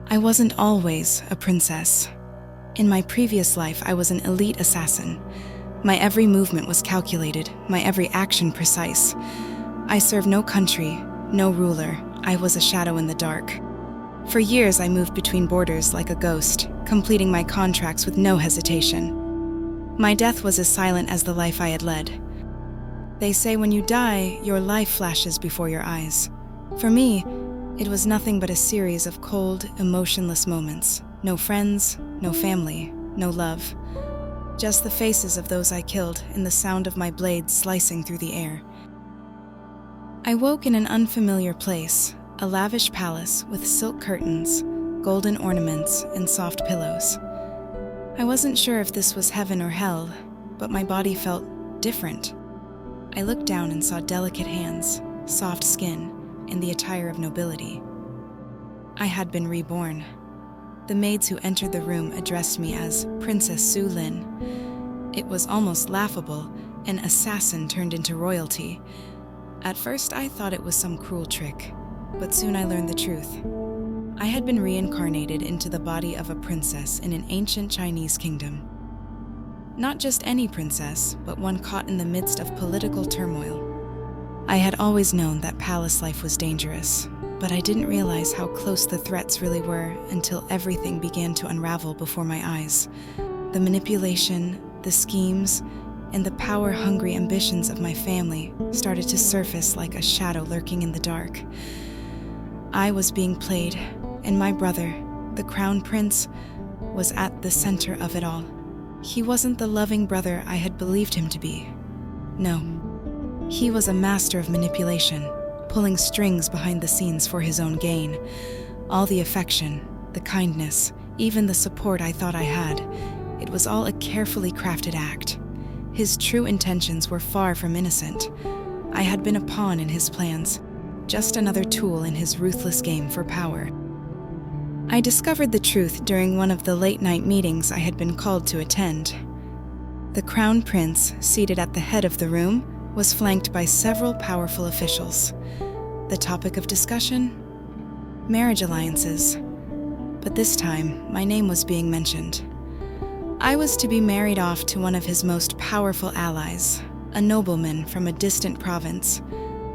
I wasn't always a princess. In my previous life, I was an elite assassin. My every movement was calculated, my every action precise. I served no country, no ruler. I was a shadow in the dark. For years, I moved between borders like a ghost, completing my contracts with no hesitation. My death was as silent as the life I had led. They say when you die, your life flashes before your eyes. For me, it was nothing but a series of cold, emotionless moments. No friends, no family, no love. Just the faces of those I killed and the sound of my blades slicing through the air. I woke in an unfamiliar place, a lavish palace with silk curtains, golden ornaments, and soft pillows. I wasn't sure if this was heaven or hell, but my body felt different. I looked down and saw delicate hands, soft skin, and the attire of nobility. I had been reborn. The maids who entered the room addressed me as Princess Su Lin. It was almost laughable, an assassin turned into royalty. At first, I thought it was some cruel trick, but soon I learned the truth. I had been reincarnated into the body of a princess in an ancient Chinese kingdom. Not just any princess, but one caught in the midst of political turmoil. I had always known that palace life was dangerous, but I didn't realize how close the threats really were until everything began to unravel before my eyes. The manipulation, the schemes, and the power-hungry ambitions of my family started to surface like a shadow lurking in the dark. I was being played, and my brother, the crown prince, was at the center of it all. He wasn't the loving brother I had believed him to be. No, he was a master of manipulation, pulling strings behind the scenes for his own gain. All the affection, the kindness, even the support I thought I had, it was all a carefully crafted act. His true intentions were far from innocent. I had been a pawn in his plans, just another tool in his ruthless game for power. I discovered the truth during one of the late-night meetings I had been called to attend. The crown prince, seated at the head of the room, was flanked by several powerful officials. The topic of discussion? Marriage alliances. But this time, my name was being mentioned. I was to be married off to one of his most powerful allies, a nobleman from a distant province,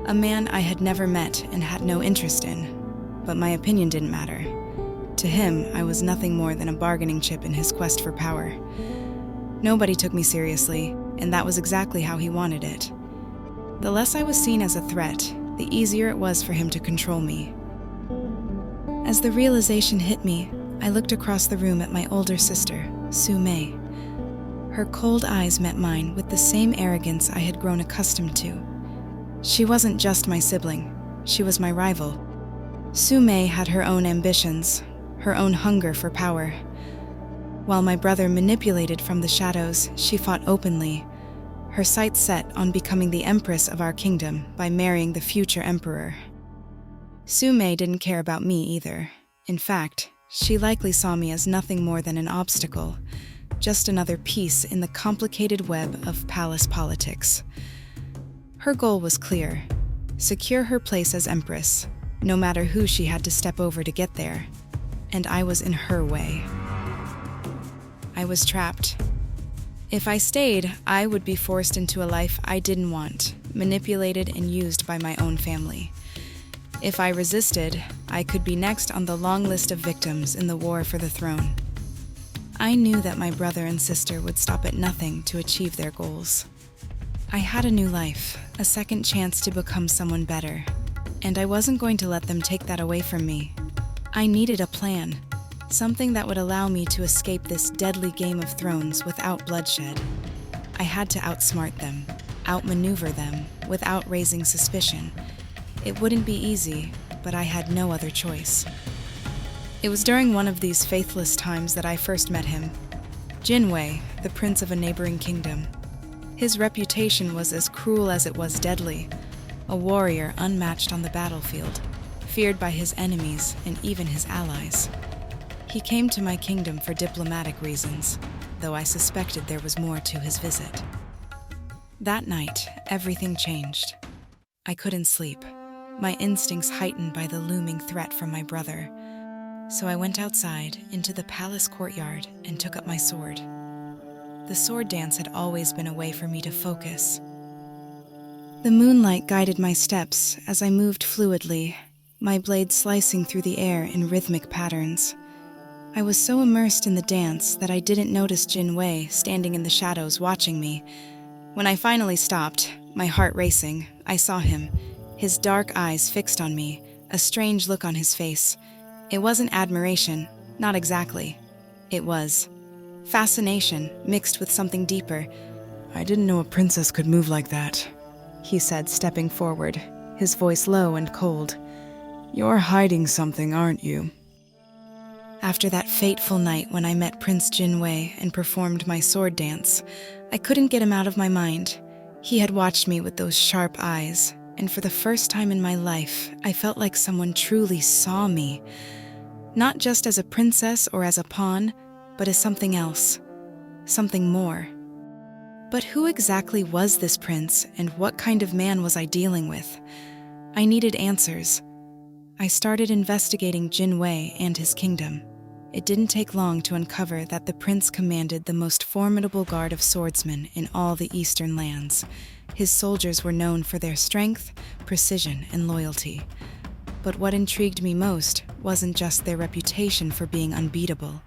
a man I had never met and had no interest in, but my opinion didn't matter. To him, I was nothing more than a bargaining chip in his quest for power. Nobody took me seriously, and that was exactly how he wanted it. The less I was seen as a threat, the easier it was for him to control me. As the realization hit me, I looked across the room at my older sister, Su Mei. Her cold eyes met mine with the same arrogance I had grown accustomed to. She wasn't just my sibling, she was my rival. Su Mei had her own ambitions, her own hunger for power. While my brother manipulated from the shadows, she fought openly, her sights set on becoming the empress of our kingdom by marrying the future emperor. Su Mei didn't care about me either. In fact, she likely saw me as nothing more than an obstacle, just another piece in the complicated web of palace politics. Her goal was clear: secure her place as empress, no matter who she had to step over to get there. And I was in her way. I was trapped. If I stayed, I would be forced into a life I didn't want, manipulated and used by my own family. If I resisted, I could be next on the long list of victims in the war for the throne. I knew that my brother and sister would stop at nothing to achieve their goals. I had a new life, a second chance to become someone better, and I wasn't going to let them take that away from me. I needed a plan, something that would allow me to escape this deadly game of thrones without bloodshed. I had to outsmart them, outmaneuver them, without raising suspicion. It wouldn't be easy, but I had no other choice. It was during one of these faithless times that I first met him, Jin Wei, the prince of a neighboring kingdom. His reputation was as cruel as it was deadly, a warrior unmatched on the battlefield, feared by his enemies and even his allies. He came to my kingdom for diplomatic reasons, though I suspected there was more to his visit. That night, everything changed. I couldn't sleep, my instincts heightened by the looming threat from my brother. So I went outside into the palace courtyard and took up my sword. The sword dance had always been a way for me to focus. The moonlight guided my steps as I moved fluidly, my blade slicing through the air in rhythmic patterns. I was so immersed in the dance that I didn't notice Jin Wei standing in the shadows watching me. When I finally stopped, my heart racing, I saw him, his dark eyes fixed on me, a strange look on his face. It wasn't admiration, not exactly. It was fascination mixed with something deeper. "I didn't know a princess could move like that," he said, stepping forward, his voice low and cold. "You're hiding something, aren't you?" After that fateful night when I met Prince Jin Wei and performed my sword dance, I couldn't get him out of my mind. He had watched me with those sharp eyes, and for the first time in my life, I felt like someone truly saw me. Not just as a princess or as a pawn, but as something else, something more. But who exactly was this prince, and what kind of man was I dealing with? I needed answers. I started investigating Jin Wei and his kingdom. It didn't take long to uncover that the prince commanded the most formidable guard of swordsmen in all the eastern lands. His soldiers were known for their strength, precision, and loyalty. But what intrigued me most wasn't just their reputation for being unbeatable.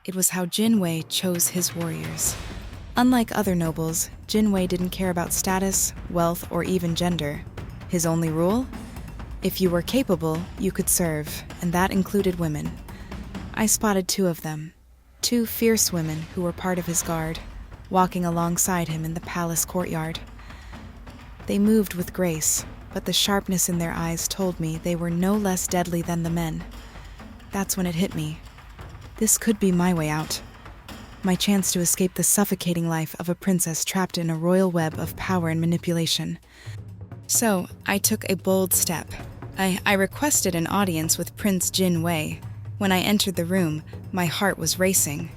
It was how Jin Wei chose his warriors. Unlike other nobles, Jin Wei didn't care about status, wealth, or even gender. His only rule? If you were capable, you could serve, and that included women. I spotted 2 of them, 2 fierce women who were part of his guard, walking alongside him in the palace courtyard. They moved with grace, but the sharpness in their eyes told me they were no less deadly than the men. That's when it hit me. This could be my way out. My chance to escape the suffocating life of a princess trapped in a royal web of power and manipulation. So, I took a bold step. I requested an audience with Prince Jin Wei. When I entered the room, my heart was racing.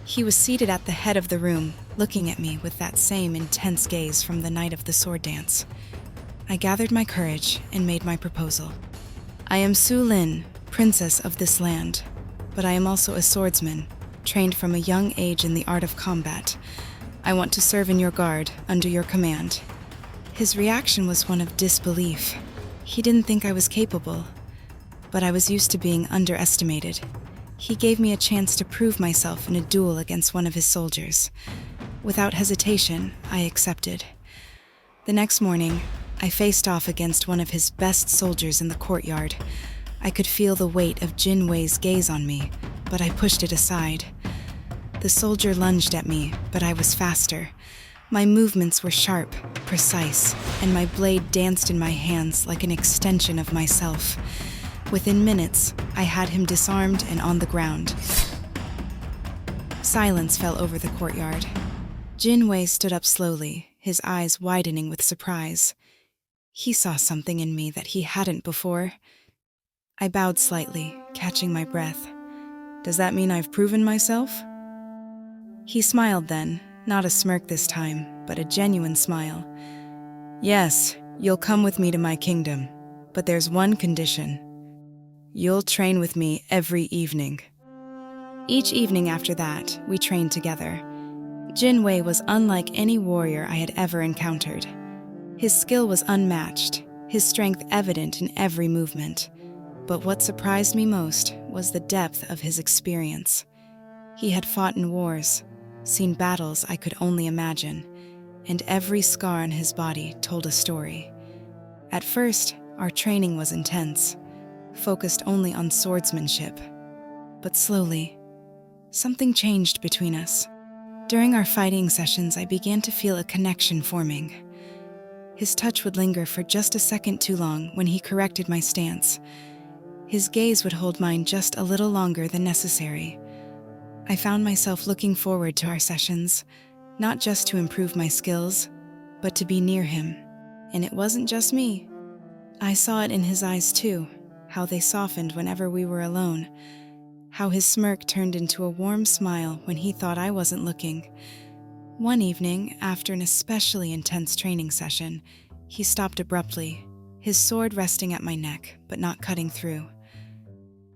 He was seated at the head of the room, looking at me with that same intense gaze from the night of the sword dance. I gathered my courage and made my proposal. I am Su Lin, princess of this land, but I am also a swordsman, trained from a young age in the art of combat. I want to serve in your guard, under your command. His reaction was one of disbelief. He didn't think I was capable, but I was used to being underestimated. He gave me a chance to prove myself in a duel against one of his soldiers. Without hesitation, I accepted. The next morning, I faced off against one of his best soldiers in the courtyard. I could feel the weight of Jin Wei's gaze on me, but I pushed it aside. The soldier lunged at me, but I was faster. My movements were sharp, precise, and my blade danced in my hands like an extension of myself. Within minutes, I had him disarmed and on the ground. Silence fell over the courtyard. Jin Wei stood up slowly, his eyes widening with surprise. He saw something in me that he hadn't before. I bowed slightly, catching my breath. "Does that mean I've proven myself?" He smiled then, not a smirk this time, but a genuine smile. "Yes, you'll come with me to my kingdom, but there's one condition. You'll train with me every evening." Each evening after that, we trained together. Jin Wei was unlike any warrior I had ever encountered. His skill was unmatched, his strength evident in every movement. But what surprised me most was the depth of his experience. He had fought in wars, seen battles I could only imagine, and every scar on his body told a story. At first, our training was intense, focused only on swordsmanship. But slowly, something changed between us. During our fighting sessions, I began to feel a connection forming. His touch would linger for just a second too long when he corrected my stance. His gaze would hold mine just a little longer than necessary. I found myself looking forward to our sessions, not just to improve my skills, but to be near him. And it wasn't just me. I saw it in his eyes too, how they softened whenever we were alone, how his smirk turned into a warm smile when he thought I wasn't looking. One evening, after an especially intense training session, he stopped abruptly, his sword resting at my neck, but not cutting through.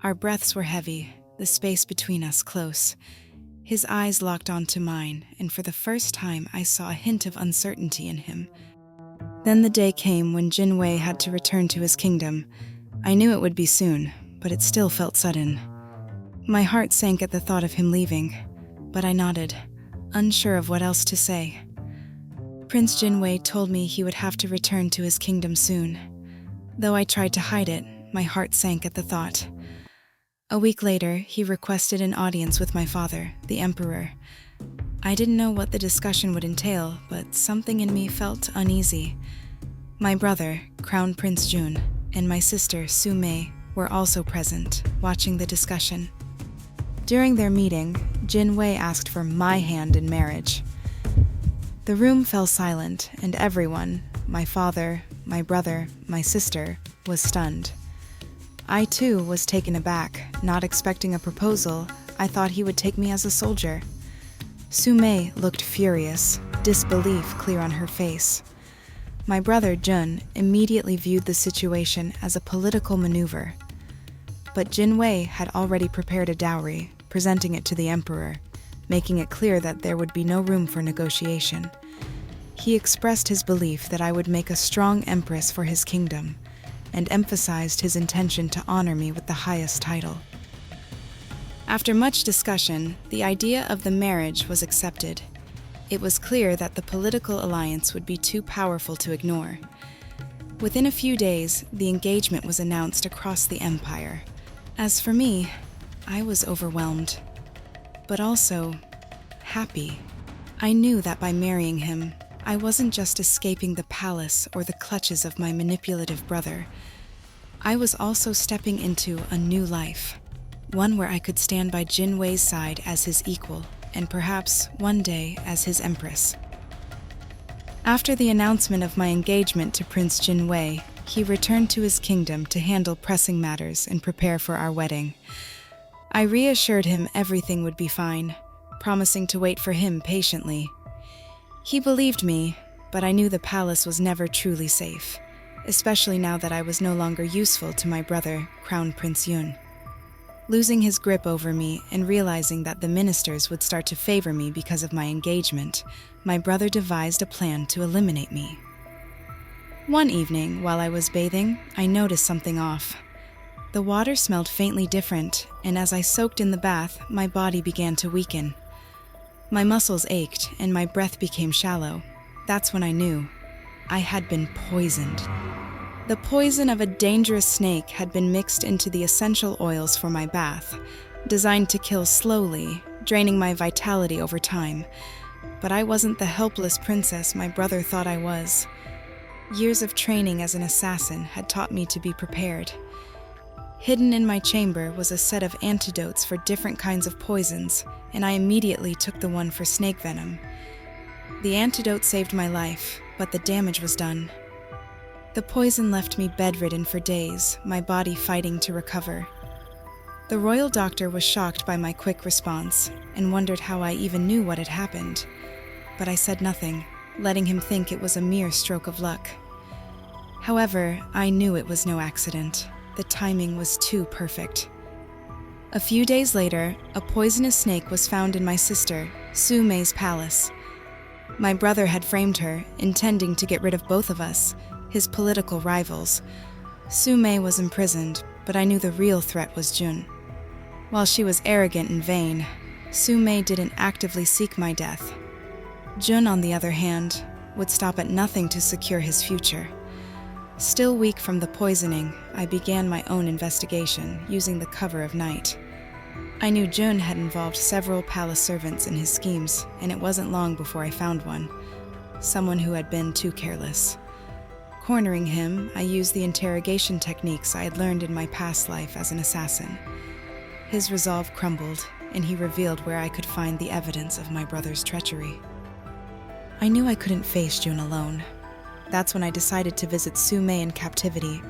Our breaths were heavy, the space between us close. His eyes locked onto mine, and for the first time I saw a hint of uncertainty in him. Then the day came when Jin Wei had to return to his kingdom. I knew it would be soon, but it still felt sudden. My heart sank at the thought of him leaving, but I nodded, unsure of what else to say. Prince Jin Wei told me he would have to return to his kingdom soon. Though I tried to hide it, my heart sank at the thought. A week later, he requested an audience with my father, the emperor. I didn't know what the discussion would entail, but something in me felt uneasy. My brother, Crown Prince Jun, and my sister, Su Mei, were also present, watching the discussion. During their meeting, Jin Wei asked for my hand in marriage. The room fell silent, and everyone, my father, my brother, my sister, was stunned. I too was taken aback, not expecting a proposal. I thought he would take me as a soldier. Su Mei looked furious, disbelief clear on her face. My brother Jun immediately viewed the situation as a political maneuver. But Jin Wei had already prepared a dowry, presenting it to the emperor, making it clear that there would be no room for negotiation. He expressed his belief that I would make a strong empress for his kingdom, and emphasized his intention to honor me with the highest title. After much discussion, the idea of the marriage was accepted. It was clear that the political alliance would be too powerful to ignore. Within a few days, the engagement was announced across the empire. As for me, I was overwhelmed, but also happy. I knew that by marrying him, I wasn't just escaping the palace or the clutches of my manipulative brother. I was also stepping into a new life, one where I could stand by Jin Wei's side as his equal, and perhaps one day as his empress. After the announcement of my engagement to Prince Jin Wei, he returned to his kingdom to handle pressing matters and prepare for our wedding. I reassured him everything would be fine, promising to wait for him patiently. He believed me, but I knew the palace was never truly safe, especially now that I was no longer useful to my brother, Crown Prince Yun. Losing his grip over me and realizing that the ministers would start to favor me because of my engagement, my brother devised a plan to eliminate me. One evening, while I was bathing, I noticed something off. The water smelled faintly different, and as I soaked in the bath, my body began to weaken. My muscles ached, and my breath became shallow. That's when I knew I had been poisoned. The poison of a dangerous snake had been mixed into the essential oils for my bath, designed to kill slowly, draining my vitality over time. But I wasn't the helpless princess my brother thought I was. Years of training as an assassin had taught me to be prepared. Hidden in my chamber was a set of antidotes for different kinds of poisons, and I immediately took the one for snake venom. The antidote saved my life, but the damage was done. The poison left me bedridden for days, my body fighting to recover. The royal doctor was shocked by my quick response and wondered how I even knew what had happened. But I said nothing, letting him think it was a mere stroke of luck. However, I knew it was no accident. The timing was too perfect. A few days later, a poisonous snake was found in my sister, Su Mei's palace. My brother had framed her, intending to get rid of both of us, his political rivals. Su Mei was imprisoned, but I knew the real threat was Jun. While she was arrogant and vain, Su Mei didn't actively seek my death. Jun, on the other hand, would stop at nothing to secure his future. Still weak from the poisoning, I began my own investigation, using the cover of night. I knew Jun had involved several palace servants in his schemes, and it wasn't long before I found one, someone who had been too careless. Cornering him, I used the interrogation techniques I had learned in my past life as an assassin. His resolve crumbled, and he revealed where I could find the evidence of my brother's treachery. I knew I couldn't face Jun alone. That's when I decided to visit Su Mei in captivity.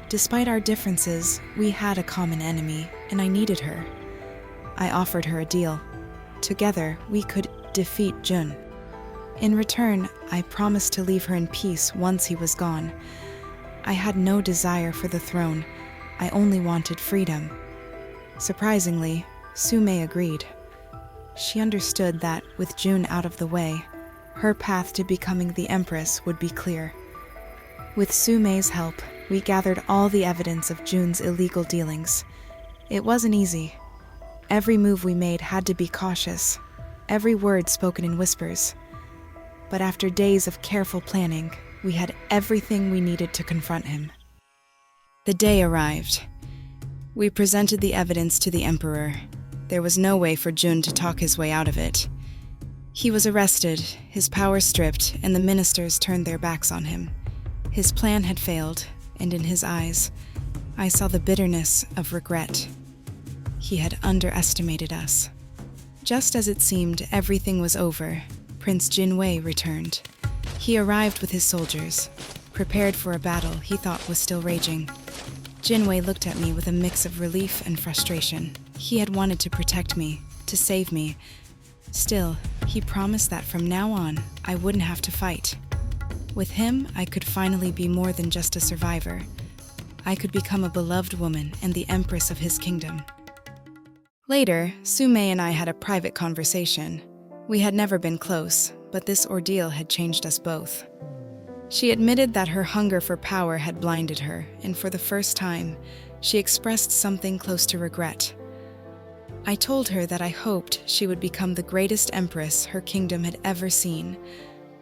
Despite our differences, we had a common enemy, and I needed her. I offered her a deal. Together, we could defeat Jun. In return, I promised to leave her in peace once he was gone. I had no desire for the throne, I only wanted freedom. Surprisingly, Su Mei agreed. She understood that, with Jun out of the way, her path to becoming the Empress would be clear. With Su Mei's help, we gathered all the evidence of Jun's illegal dealings. It wasn't easy. Every move we made had to be cautious, every word spoken in whispers. But after days of careful planning, we had everything we needed to confront him. The day arrived. We presented the evidence to the Emperor. There was no way for Jun to talk his way out of it. He was arrested, his power stripped, and the ministers turned their backs on him. His plan had failed, and in his eyes, I saw the bitterness of regret. He had underestimated us. Just as it seemed everything was over, Prince Jinwei returned. He arrived with his soldiers, prepared for a battle he thought was still raging. Jinwei looked at me with a mix of relief and frustration. He had wanted to protect me, to save me. Still, he promised that from now on, I wouldn't have to fight. With him, I could finally be more than just a survivor. I could become a beloved woman and the empress of his kingdom. Later, Su Mei and I had a private conversation. We had never been close, but this ordeal had changed us both. She admitted that her hunger for power had blinded her, and for the first time, she expressed something close to regret. I told her that I hoped she would become the greatest empress her kingdom had ever seen,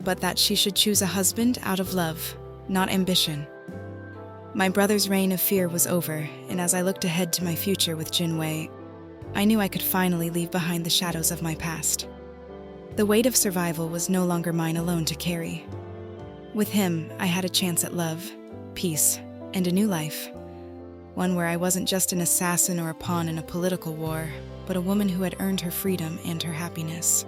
but that she should choose a husband out of love, not ambition. My brother's reign of fear was over, and as I looked ahead to my future with Jinwei, I knew I could finally leave behind the shadows of my past. The weight of survival was no longer mine alone to carry. With him, I had a chance at love, peace, and a new life. One where I wasn't just an assassin or a pawn in a political war, but a woman who had earned her freedom and her happiness.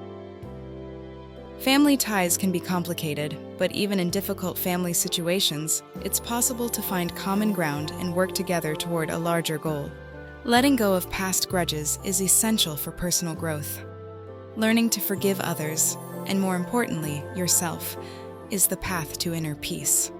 Family ties can be complicated, but even in difficult family situations, it's possible to find common ground and work together toward a larger goal. Letting go of past grudges is essential for personal growth. Learning to forgive others, and more importantly, yourself, is the path to inner peace.